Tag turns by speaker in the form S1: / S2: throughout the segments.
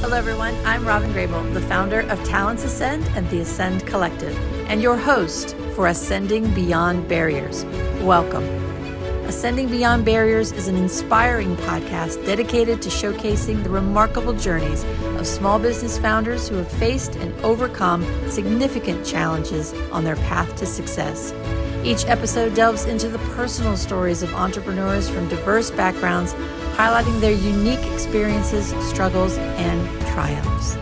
S1: Hello, everyone. I'm Robyn Grable, the founder of Talents Ascend and the Ascend Collective, and your host for Ascending Beyond Barriers. Welcome. Ascending Beyond Barriers is an inspiring podcast dedicated to showcasing the remarkable journeys of small business founders who have faced and overcome significant challenges on their path to success. Each episode delves into the personal stories of entrepreneurs from diverse backgrounds, highlighting their unique experiences, struggles, and triumphs.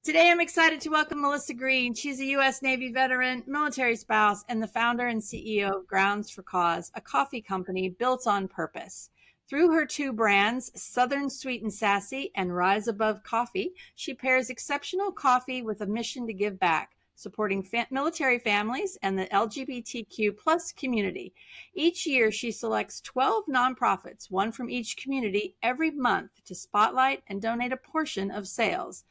S1: Today, I'm excited to welcome Melissa Green. She's a U.S. Navy veteran, military spouse, and the founder and CEO of Grounds4Cause, a coffee company built on purpose. Through her two brands, Southern Sweet and Sassy and Rise Above Coffee, she pairs exceptional coffee with a mission to give back, supporting military families and the LGBTQ plus community. Each year, she selects 12 nonprofits, one from each community, every month to spotlight and donate a portion of sales.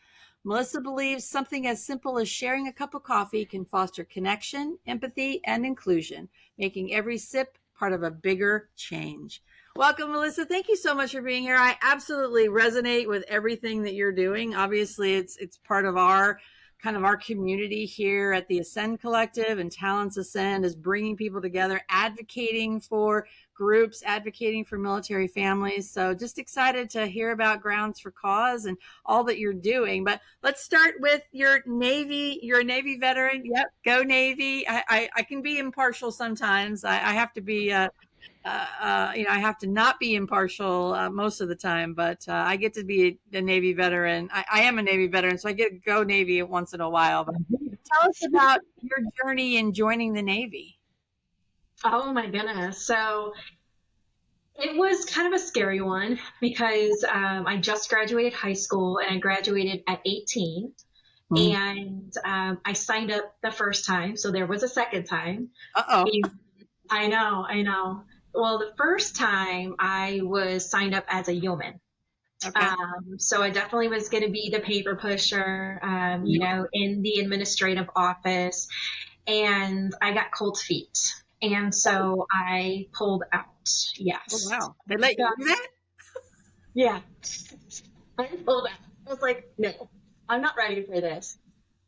S1: Melissa believes something as simple as sharing a cup of coffee can foster connection, empathy, and inclusion, making every sip part of a bigger change. Welcome, Melissa. Thank you so much for being here. I absolutely resonate with everything that you're doing. Obviously, it's part of our community here at the Ascend Collective, and Talents Ascend is bringing people together, advocating for groups, advocating for military families. So just excited to hear about Grounds4Cause and all that you're doing. But let's start with your Navy. You're a Navy veteran. Yep. Go Navy. I can be impartial sometimes. I have to be I have to not be impartial most of the time, but I get to be a Navy veteran. I am a Navy veteran, so I get to go Navy once in a while. But tell us about your journey in joining the Navy.
S2: Oh my goodness. So it was kind of a scary one because I just graduated high school and I graduated at 18. And I signed up the first time. So there was a second time.
S1: Uh-oh.
S2: I know. Well, the first time I was signed up as a yeoman.
S1: Okay.
S2: So I definitely was going to be the paper pusher, in the administrative office, and I got cold feet. And so I pulled out. Yes.
S1: Oh, wow. They let you do that?
S2: Yeah. I pulled out. I was like, no, I'm not ready for this.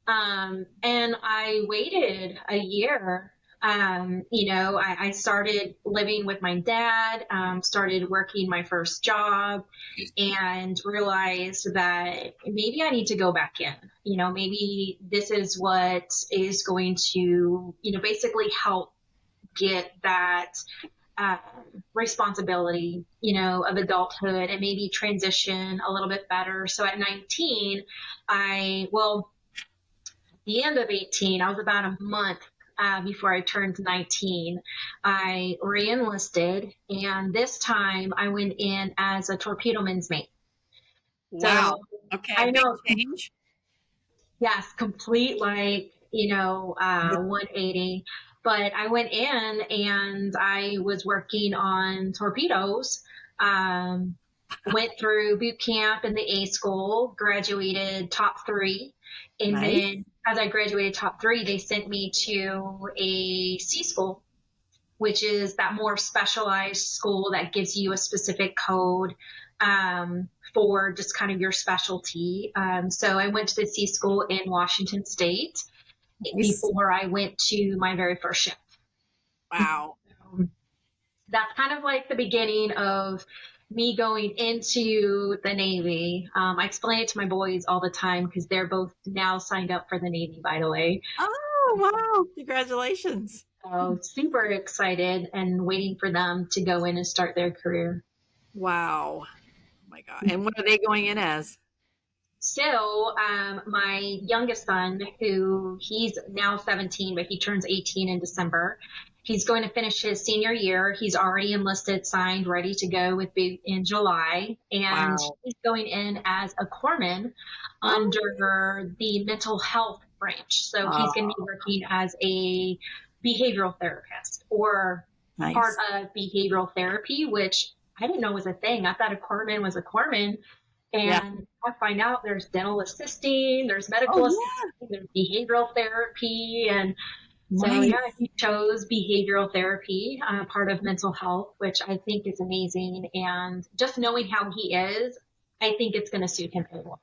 S2: And I waited a year. I started living with my dad, started working my first job, and realized that maybe I need to go back in. Maybe this is what is going to, basically help get that responsibility, of adulthood and maybe transition a little bit better. So at 19, the end of 18, I was about a month before I turned 19, I re-enlisted, and this time I went in as a torpedoman's mate.
S1: Wow.
S2: So,
S1: okay.
S2: I know.
S1: Big change.
S2: Yes, complete 180. But I went in and I was working on torpedoes, went through boot camp in the A school, graduated top 3. And
S1: Nice.
S2: then as I graduated top 3, they sent me to a C school, which is that more specialized school that gives you a specific code for just kind of your specialty. So I went to the C school in Washington State before I went to my very first shift.
S1: Wow.
S2: That's kind of like the beginning of me going into the Navy. I explain it to my boys all the time because they're both now signed up for the Navy, by the way.
S1: Oh, wow. Congratulations.
S2: So super excited and waiting for them to go in and start their career.
S1: Wow. Oh my God. And what are they going in as?
S2: So my youngest son, who he's now 17, but he turns 18 in December. He's going to finish his senior year. He's already enlisted, signed, ready to go with boot in July. And he's going in as a corpsman under the mental health branch. So he's going to be working as a behavioral therapist or part of behavioral therapy, which I didn't know was a thing. I thought a corpsman was a corpsman. And I find out there's dental assisting, there's medical assisting, there's behavioral therapy, and So
S1: Nice.
S2: yeah, he chose behavioral therapy, part of mental health, which I think is amazing. And just knowing how he is, I think it's going to suit him very well.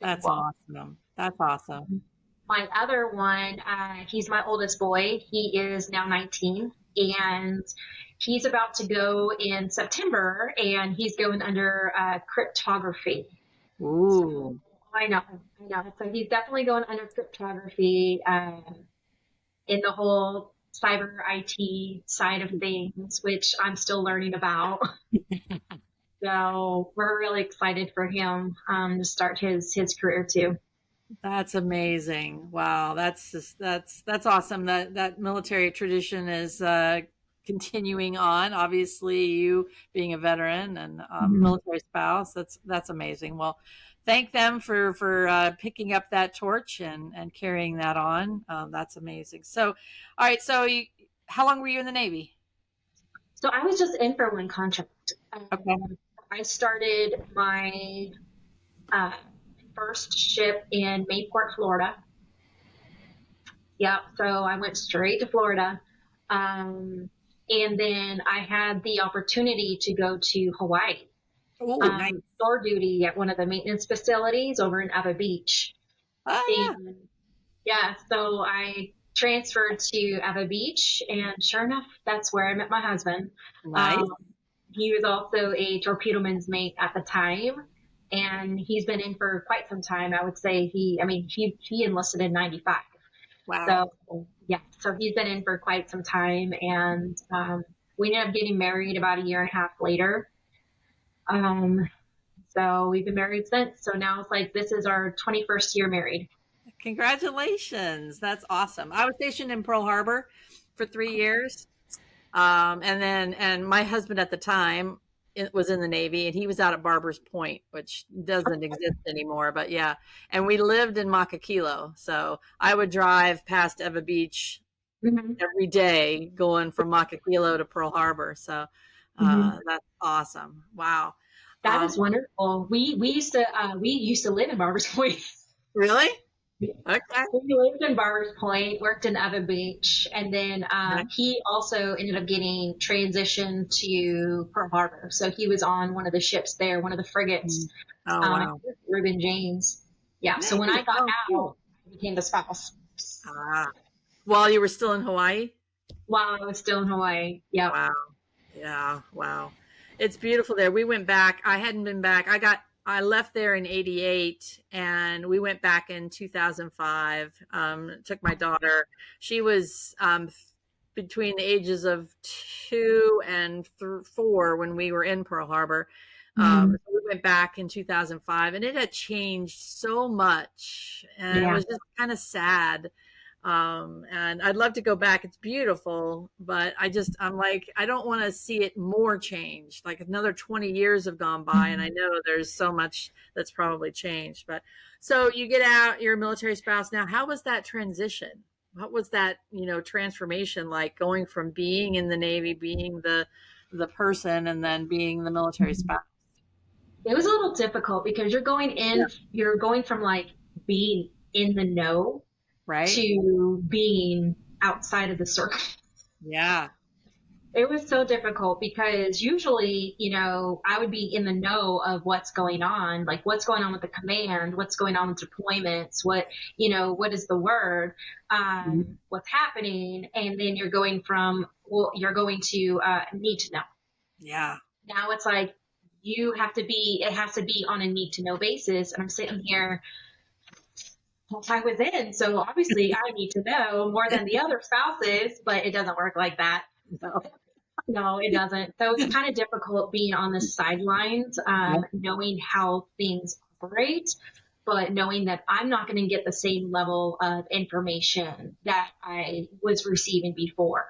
S2: Very
S1: That's
S2: well.
S1: awesome. That's awesome.
S2: My other one, he's my oldest boy. He is now 19 and he's about to go in September and he's going under cryptography. So
S1: Ooh,
S2: I know. So he's definitely going under cryptography in the whole cyber IT side of things, which I'm still learning about. So we're really excited for him to start his career too.
S1: that's amazing. Wow, that's just that's awesome. That military tradition is continuing on. Obviously, you being a veteran and
S2: Mhm.
S1: military spouse, that's amazing. Well, thank them for picking up that torch and carrying that on. That's amazing. So, all right. So, how long were you in the Navy?
S2: So I was just in for one contract.
S1: Okay.
S2: I started my uh, first ship in Mayport, Florida. Yep. So I went straight to Florida. Um, and then I had the opportunity to go to Hawaii,
S1: Oh, nice.
S2: store duty at one of the maintenance facilities over in Ava Beach.
S1: Ah,
S2: And yeah, so I transferred to Ava Beach, and sure enough, that's where I met my husband.
S1: nice.
S2: Um, he was also a torpedoman's mate at the time, and he's been in for quite some time. I would say he enlisted in '95.
S1: Wow.
S2: So yeah, so he's been in for quite some time, and we ended up getting married about a year and a half later. Um, so we've been married since. So now it's like this is our 21st year married.
S1: Congratulations. That's awesome. I was stationed in Pearl Harbor for 3 years. And my husband at the time it was in the Navy and he was out at Barber's Point, which doesn't exist anymore. But yeah, and we lived in Makakilo. So I would drive past Eva Beach
S2: Mm-hmm.
S1: every day going from Makakilo to Pearl Harbor. So
S2: Mm-hmm.
S1: that's awesome. Wow.
S2: That
S1: Um,
S2: is wonderful. We used to live in Barbers Point.
S1: really? Okay.
S2: We lived in Barbers Point, worked in Evan Beach, and then he also ended up getting transitioned to Pearl Harbor. So he was on one of the ships there, one of the frigates.
S1: Oh,
S2: I think
S1: wow.
S2: it was Reuben James. Yeah. So when
S1: Nice.
S2: I got
S1: Oh,
S2: out,
S1: cool.
S2: I became the spouse
S1: Ah, while you were still in Hawaii?
S2: while I was still in Hawaii. Yep.
S1: Wow. Yeah. Wow. It's beautiful there. We went back. I hadn't been back. I left there in 88 and we went back in 2005. Took my daughter. She was between the ages of 2 and 4 when we were in Pearl Harbor.
S2: Mm-hmm.
S1: So we went back in 2005 and it had changed so much. And it
S2: Yeah.
S1: was just kind of sad. And I'd love to go back. It's beautiful, but I'm like, I don't want to see it more changed. Like another 20 years have gone by, and I know there's so much that's probably changed. But so you get out, you're a military spouse now. How was that transition? What was that, transformation like going from being in the Navy, being the person, and then being the military spouse?
S2: It was a little difficult because
S1: Yeah.
S2: you're going from like being in the know
S1: Right?
S2: to being outside of the circle.
S1: Yeah.
S2: It was so difficult because usually, I would be in the know of what's going on, like what's going on with the command, what's going on with deployments, what is the word, what's happening. And then you're going to need to know.
S1: Yeah.
S2: Now it's like it has to be on a need to know basis. And I'm sitting here, well, I was in, so obviously I need to know more than the other spouses, but it doesn't work like that. So no, it doesn't. So it's kind of difficult being on the sidelines, knowing how things operate, but knowing that I'm not going to get the same level of information that I was receiving before,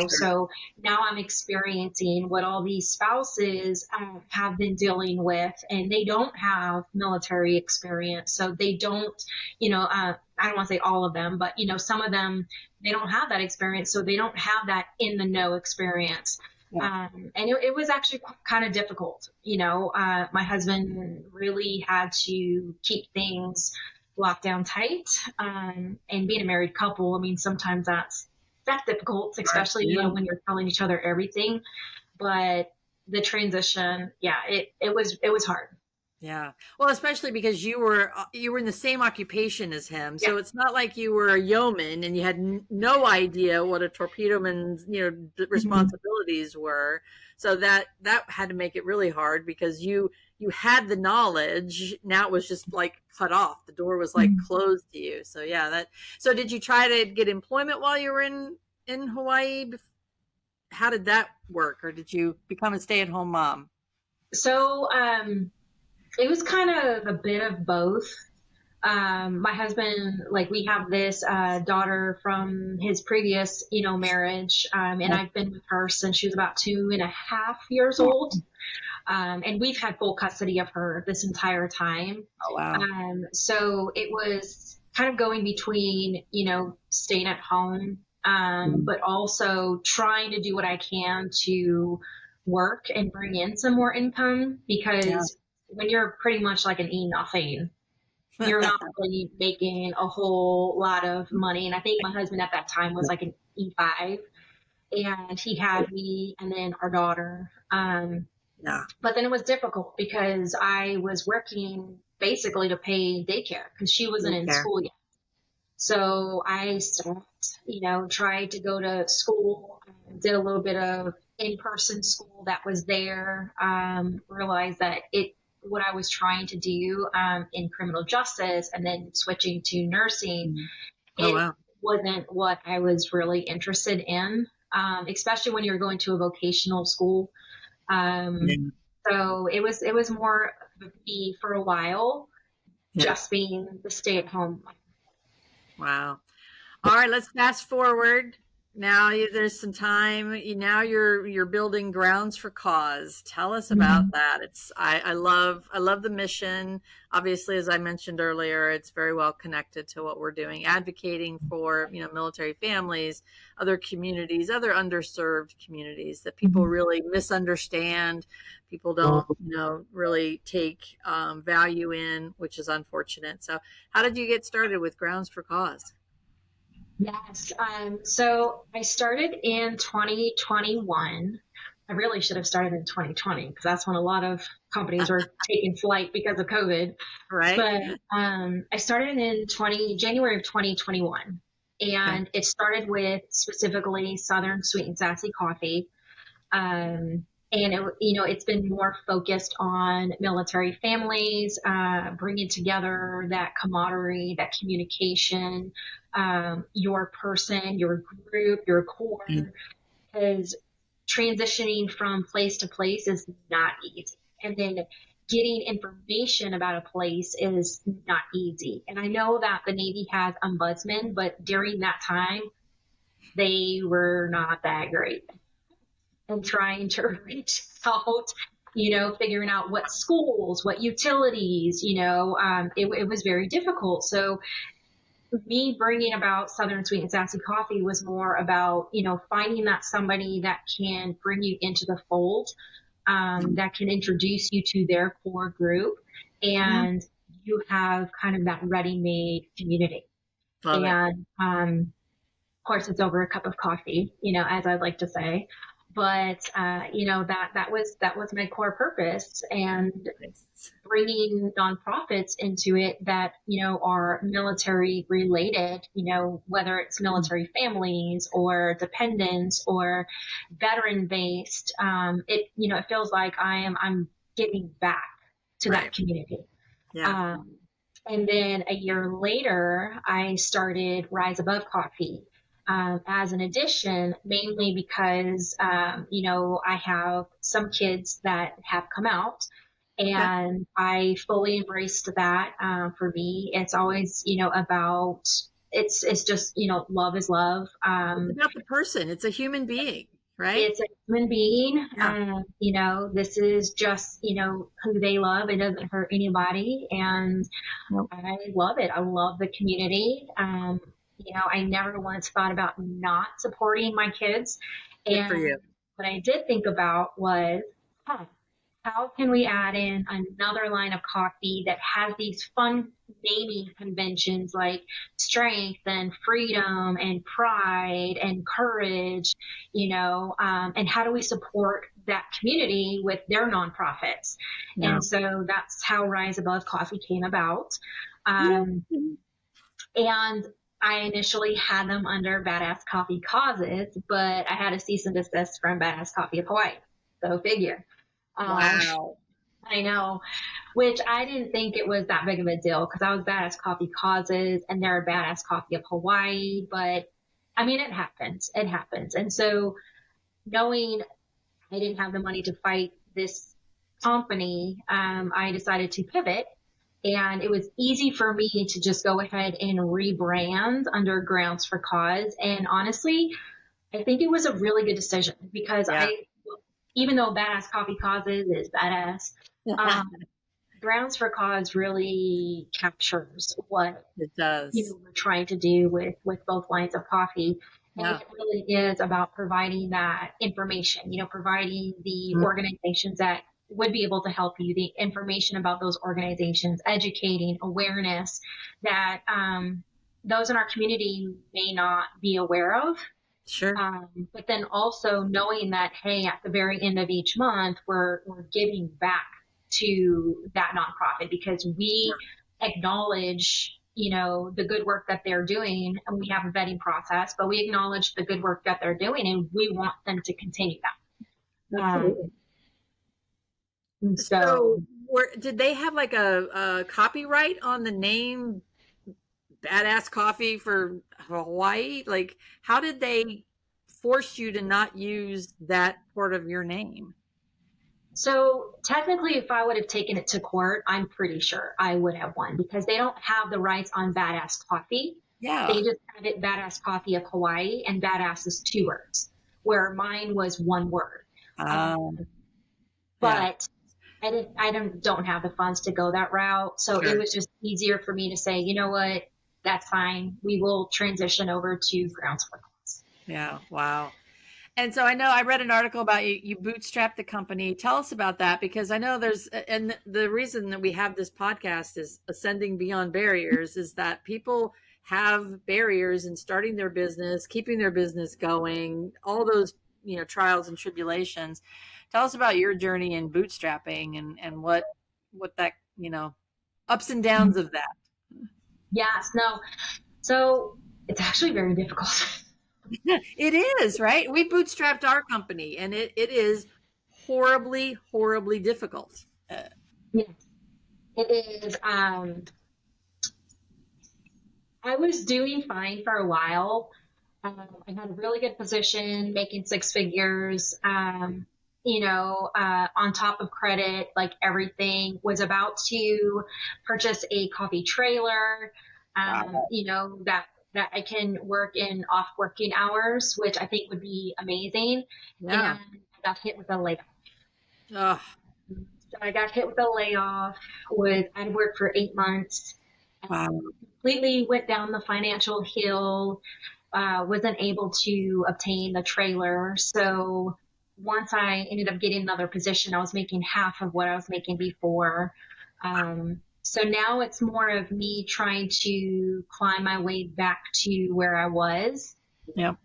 S2: So now I'm experiencing what all these spouses have been dealing with, and they don't have military experience. So they don't, I don't want to say all of them, but, some of them, they don't have that experience. So they don't have that in the know experience.
S1: Yeah.
S2: And it was actually kind of difficult. My husband really had to keep things locked down tight. And being a married couple, I mean, sometimes that's difficult, especially,
S1: Yeah.
S2: when you're telling each other everything. But the transition, yeah, it was hard.
S1: Yeah. Well, especially because you were in the same occupation as him.
S2: Yeah.
S1: So it's not like you were a yeoman and you had no idea what a torpedoman's, responsibilities were. So that had to make it really hard because you had the knowledge. Now it was just like cut off. The door was like closed to you. So yeah, so did you try to get employment while you were in Hawaii? How did that work, or did you become a stay-at-home mom?
S2: So, it was kind of a bit of both. My husband, like, we have this daughter from his previous, marriage, and I've been with her since she was about 2.5 years old. And we've had full custody of her this entire time.
S1: Oh wow.
S2: So it was kind of going between, staying at home, but also trying to do what I can to work and bring in some more income, because when you're pretty much like an E nothing, you're not really making a whole lot of money. And I think my husband at that time was like an E5, and he had me and then our daughter.
S1: Yeah.
S2: But then it was difficult because I was working basically to pay daycare because she wasn't in school yet. So I stopped, tried to go to school, did a little bit of in-person school that was there, realized that what I was trying to do in criminal justice and then switching to nursing,
S1: Oh
S2: it
S1: wow.
S2: wasn't what I was really interested in, especially when you're going to a vocational school. So it was more of me for a while, just being the stay-at-home.
S1: Wow. All right, let's fast forward. Now there's some time. Now you're building Grounds for Cause. Tell us about that. I love the mission. Obviously, as I mentioned earlier, it's very well connected to what we're doing, advocating for military families, other communities, other underserved communities that people really misunderstand. People don't really take value in, which is unfortunate. So, how did you get started with Grounds for Cause?
S2: Yes. So I started in 2021. I really should have started in 2020 because that's when a lot of companies were taking flight because of COVID.
S1: Right.
S2: But I started in January of 2021, and it started with specifically Southern Sweet and Sassy Coffee. And it's been more focused on military families, bringing together that camaraderie, that communication, your person, your group, your core, because transitioning from place to place is not easy. And then getting information about a place is not easy. And I know that the Navy has ombudsmen, but during that time, they were not that great. And trying to reach out, figuring out what schools, what utilities, it was very difficult. So me bringing about Southern Sweet and Sassy Coffee was more about, finding that somebody that can bring you into the fold, that can introduce you to their core group, and you have kind of that ready-made community.
S1: Love it.
S2: And, of course, it's over a cup of coffee, as I like to say. But that was my core purpose, and bringing nonprofits into it that are military related, whether it's military families or dependents or veteran based. It feels like I'm giving back to that community.
S1: Yeah.
S2: And then a year later, I started Rise Above Coffee. As an addition, mainly because, I have some kids that have come out, and I fully embraced that. For me, it's always, it's just, love is love.
S1: It's about the person. It's a human being, right?
S2: It's a human being.
S1: Yeah.
S2: This is just, who they love. It doesn't hurt anybody. And I love it. I love the community. I never once thought about not supporting my kids.
S1: Good for you.
S2: What I did think about was, how how can we add in another line of coffee that has these fun naming conventions like strength and freedom and pride and courage, and how do we support that community with their nonprofits?
S1: Yeah.
S2: And so that's how Rise Above Coffee came about.
S1: Yeah.
S2: And I initially had them under Badass Coffee Causes, but I had a cease and desist from Badass Coffee of Hawaii. Go figure.
S1: Wow.
S2: I know, which I didn't think it was that big of a deal because I was Badass Coffee Causes and they're Badass Coffee of Hawaii. But I mean, it happens. It happens. And so knowing I didn't have the money to fight this company, I decided to pivot. And it was easy for me to just go ahead and rebrand under Grounds4Cause. And honestly, I think it was a really good decision because even though Badass Coffee Causes is badass, Grounds4Cause really captures what
S1: it does.
S2: We're trying to do with both lines of coffee. And it really is about providing that information, providing the organizations that would be able to help you, the information about those organizations, educating awareness that those in our community may not be aware of.
S1: Sure.
S2: But then also knowing that, hey, at the very end of each month, we're giving back to that nonprofit because we acknowledge, the good work that they're doing, and we have a vetting process, but we acknowledge the good work that they're doing and we want them to continue that.
S1: So did they have like a copyright on the name Badass Coffee for Hawaii? Like, how did they force you to not use that part of your name?
S2: So technically, if I would have taken it to court, I'm pretty sure I would have won because they don't have the rights on Badass Coffee.
S1: Yeah.
S2: They just have it Badass Coffee of Hawaii, and badass is 2 words, where mine was 1 word. But I don't have the funds to go that route. So it was just easier for me to say, you know what, that's fine. We will transition over to Grounds4Cause.
S1: Yeah. Wow. And so I know I read an article about you bootstrapped the company. Tell us about that, because I know and the reason that we have this podcast is Ascending Beyond Barriers, is that people have barriers in starting their business, keeping their business going, all those, trials and tribulations. Tell us about your journey in bootstrapping and what that, ups and downs of that.
S2: Yes, no. So it's actually very difficult.
S1: It is, right? We bootstrapped our company and it is horribly, horribly difficult.
S2: Yes, it is. I was doing fine for a while. I had a really good position, making 6 figures, on top of credit, like everything. Was about to purchase a coffee trailer, that I can work in off working hours, which I think would be amazing.
S1: Yeah.
S2: And I got hit with a layoff.
S1: Oh.
S2: So I got hit with a layoff. I'd worked for 8 months.
S1: Wow.
S2: Completely went down the financial hill. Wasn't able to obtain the trailer. So once I ended up getting another position, I was making half of what I was making before. So now it's more of me trying to climb my way back to where I was.
S1: Yeah.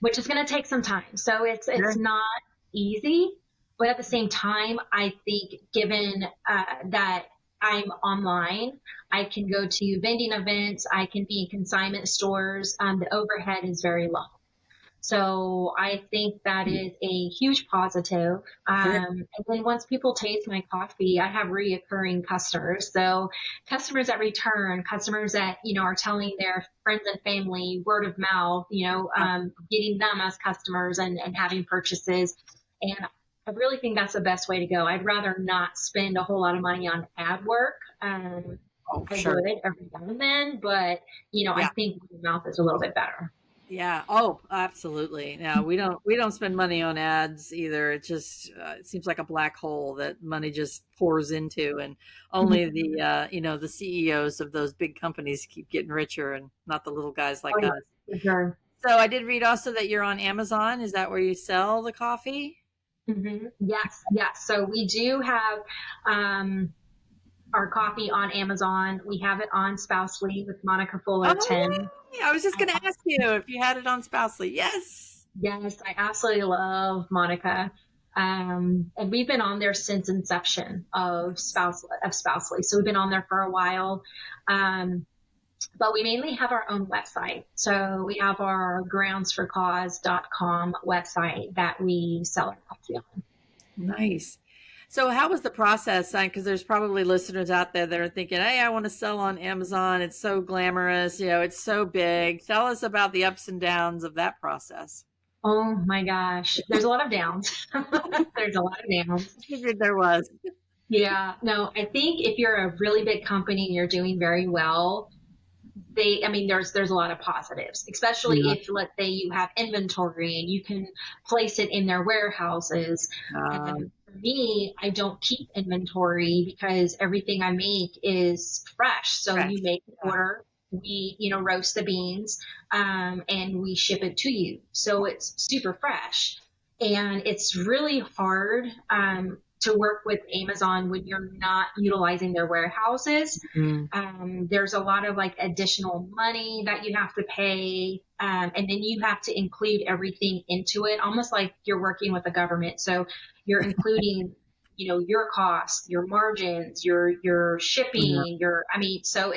S2: Which is going to take some time. So it's not easy, but at the same time, I think given that I'm online, I can go to vending events, I can be in consignment stores. The overhead is very low. So I think that is a huge positive. And then once people taste my coffee, I have reoccurring customers. So customers that return, customers that, are telling their friends and family, word of mouth, getting them as customers and having purchases. And I really think that's the best way to go. I'd rather not spend a whole lot of money on ad work. I would every now and then, but, I think word of mouth is a little bit better.
S1: Yeah. Oh, absolutely. No, we don't spend money on ads either. It just it seems like a black hole that money just pours into, and only the CEOs of those big companies keep getting richer, and not the little guys like us.
S2: Sure.
S1: So I did read also that you're on Amazon. Is that where you sell the coffee?
S2: Yes, yes. So we do have our coffee on Amazon. We have it on Spousely with Monica Fullerton.
S1: Oh, yay. I was just going to ask you if you had it on Spousely. Yes.
S2: Yes, I absolutely love Monica. And we've been on there since inception of Spousely. So we've been on there for a while. But we mainly have our own website. So we have our grounds4cause.com website that we sell our coffee on.
S1: Nice. So how was the process? Because there's probably listeners out there that are thinking, hey, I want to sell on Amazon. It's so glamorous. It's so big. Tell us about the ups and downs of that process.
S2: Oh my gosh. There's a lot of downs. There's a lot of downs.
S1: I figured there was.
S2: Yeah. No, I think if you're a really big company and you're doing very well, there's a lot of positives, especially if, let's say, you have inventory and you can place it in their warehouses. For me, I don't keep inventory because everything I make is fresh. So you make an order, we, roast the beans, and we ship it to you. So it's super fresh, and it's really hard, to work with Amazon when you're not utilizing their warehouses. There's a lot of like additional money that you have to pay. And then you have to include everything into it, almost like you're working with the government. So you're including, your costs, your margins, your shipping, so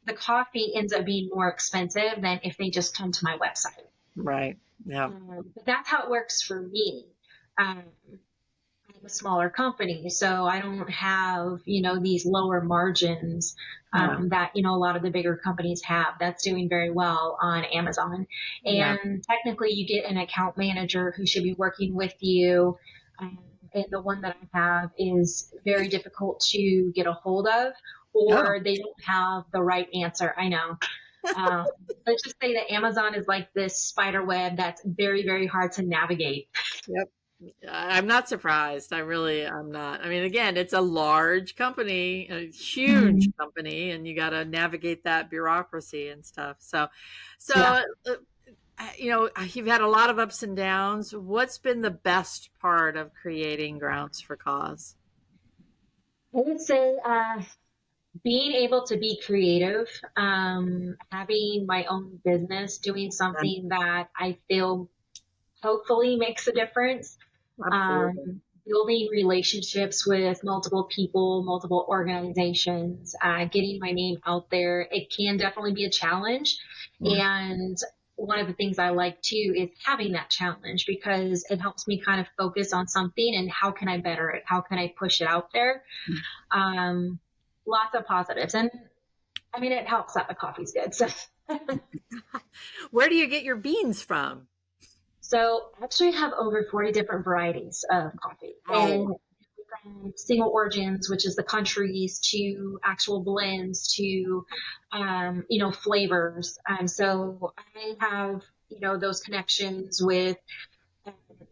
S2: the coffee ends up being more expensive than if they just come to my website.
S1: Right. Yeah.
S2: But that's how it works for me. A smaller company, so I don't have, these lower margins that, a lot of the bigger companies have. That's doing very well on Amazon. And technically you get an account manager who should be working with you. And the one that I have is very difficult to get a hold of, or they don't have the right answer. I know. Let's just say that Amazon is like this spider web that's very, very hard to navigate.
S1: Yep. I'm not surprised. I'm not. I mean, again, it's a large company, a huge company, and you got to navigate that bureaucracy and stuff. So, you've had a lot of ups and downs. What's been the best part of creating Grounds4Cause?
S2: I would say being able to be creative, having my own business, doing something that I feel hopefully makes a difference. Building relationships with multiple people, multiple organizations, getting my name out there. It can definitely be a challenge. And one of the things I like too is having that challenge, because it helps me kind of focus on something and how can I better it? How can I push it out there? Lots of positives. And it helps that the coffee's good. So
S1: where do you get your beans from?
S2: So I actually have over 40 different varieties of coffee, and from single origins, which is the countries, to actual blends, to, flavors. So I have, those connections with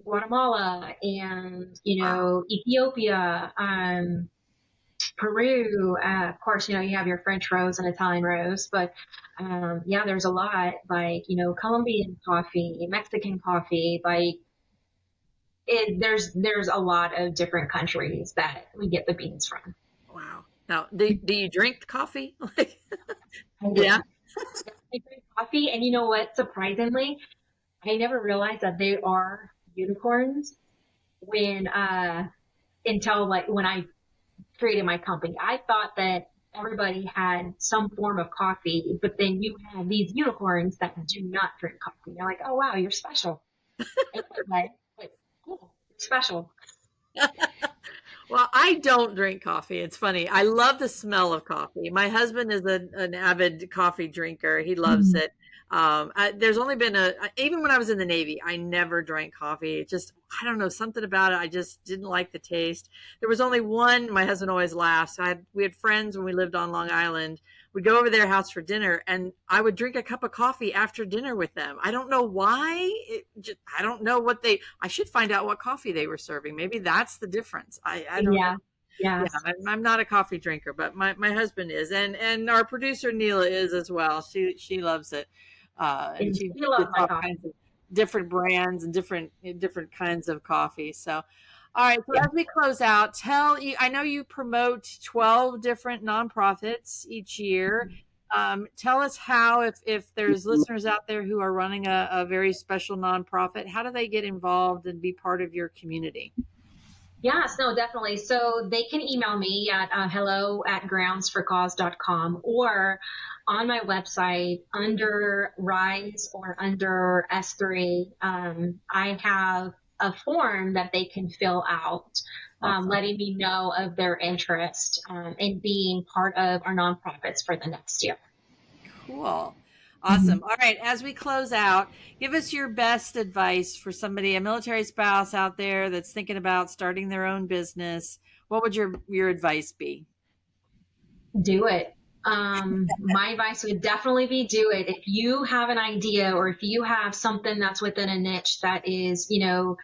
S2: Guatemala and, Ethiopia, Peru, of course, you have your French rose and Italian rose, but there's a lot like, Colombian coffee, Mexican coffee, like there's a lot of different countries that we get the beans from.
S1: Wow. Now, do you drink coffee?
S2: Yeah. I drink coffee, and you know what? Surprisingly, I never realized that they are unicorns until like when I created my company. I thought that everybody had some form of coffee, but then you have these unicorns that do not drink coffee. You're like, oh wow, you're special. Like, oh, special.
S1: Well, I don't drink coffee. It's funny. I love the smell of coffee. My husband is an avid coffee drinker. He loves it. There's only been even when I was in the Navy, I never drank coffee. It just, I don't know, something about it. I just didn't like the taste. There was only one, my husband always laughs. We had friends when we lived on Long Island. We'd go over their house for dinner, and I would drink a cup of coffee after dinner with them. I don't know why. I don't know I should find out what coffee they were serving. Maybe that's the difference. I don't know.
S2: Yeah.
S1: I'm not a coffee drinker, but my husband is. And our producer, Neela, is as well. She loves it.
S2: And she loves my coffee.
S1: different brands and different kinds of coffee. So, all right. So
S2: Yeah.
S1: as we close out, I know you promote 12 different nonprofits each year. Tell us how, if there's listeners out there who are running a very special nonprofit, how do they get involved and be part of your community?
S2: Yes, no, definitely. So they can email me at hello@grounds4cause.com, or on my website under Rise or under S3. I have a form that they can fill out,
S1: Awesome.
S2: letting me know of their interest in being part of our nonprofits for the next year.
S1: Cool. Awesome. All right. As we close out, give us your best advice for somebody, a military spouse out there that's thinking about starting their own business. What would your advice be?
S2: Do it. My advice would definitely be do it. If you have an idea, or if you have something that's within a niche that is, going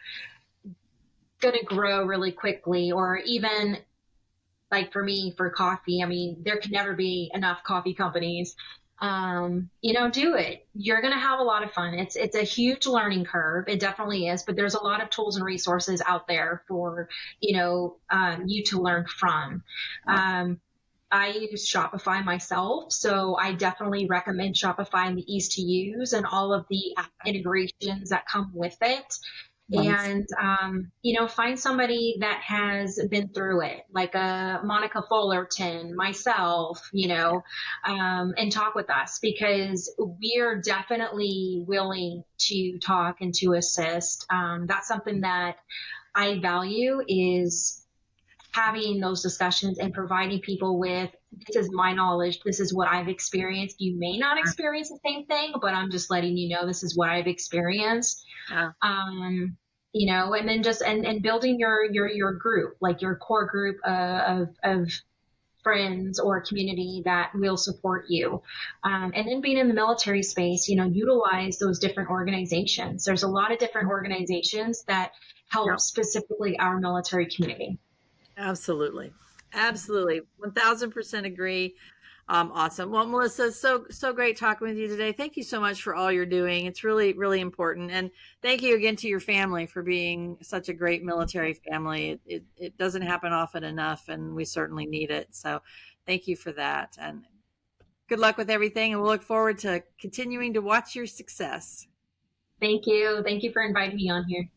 S2: to grow really quickly, or even like for me, for coffee, I mean, there could never be enough coffee companies. Do it. You're going to have a lot of fun. It's a huge learning curve. It definitely is, but there's a lot of tools and resources out there for, you to learn from. I use Shopify myself, so I definitely recommend Shopify and the ease to use and all of the integrations that come with it.
S1: Nice.
S2: And, find somebody that has been through it, like a Monica Fullerton, myself, and talk with us, because we're definitely willing to talk and to assist. That's something that I value, is having those discussions and providing people with, this is my knowledge, this is what I've experienced. You may not experience the same thing, but I'm just letting you know this is what I've experienced.
S1: Yeah.
S2: And then just and building your group, like your core group of friends or community that will support you. And then being in the military space, utilize those different organizations. There's a lot of different organizations that help specifically our military community.
S1: Absolutely. Absolutely. 1000% agree. Awesome. Well, Melissa, so great talking with you today. Thank you so much for all you're doing. It's really, really important. And thank you again to your family for being such a great military family. It doesn't happen often enough, and we certainly need it. So thank you for that. And good luck with everything. And we'll look forward to continuing to watch your success.
S2: Thank you. Thank you for inviting me on here.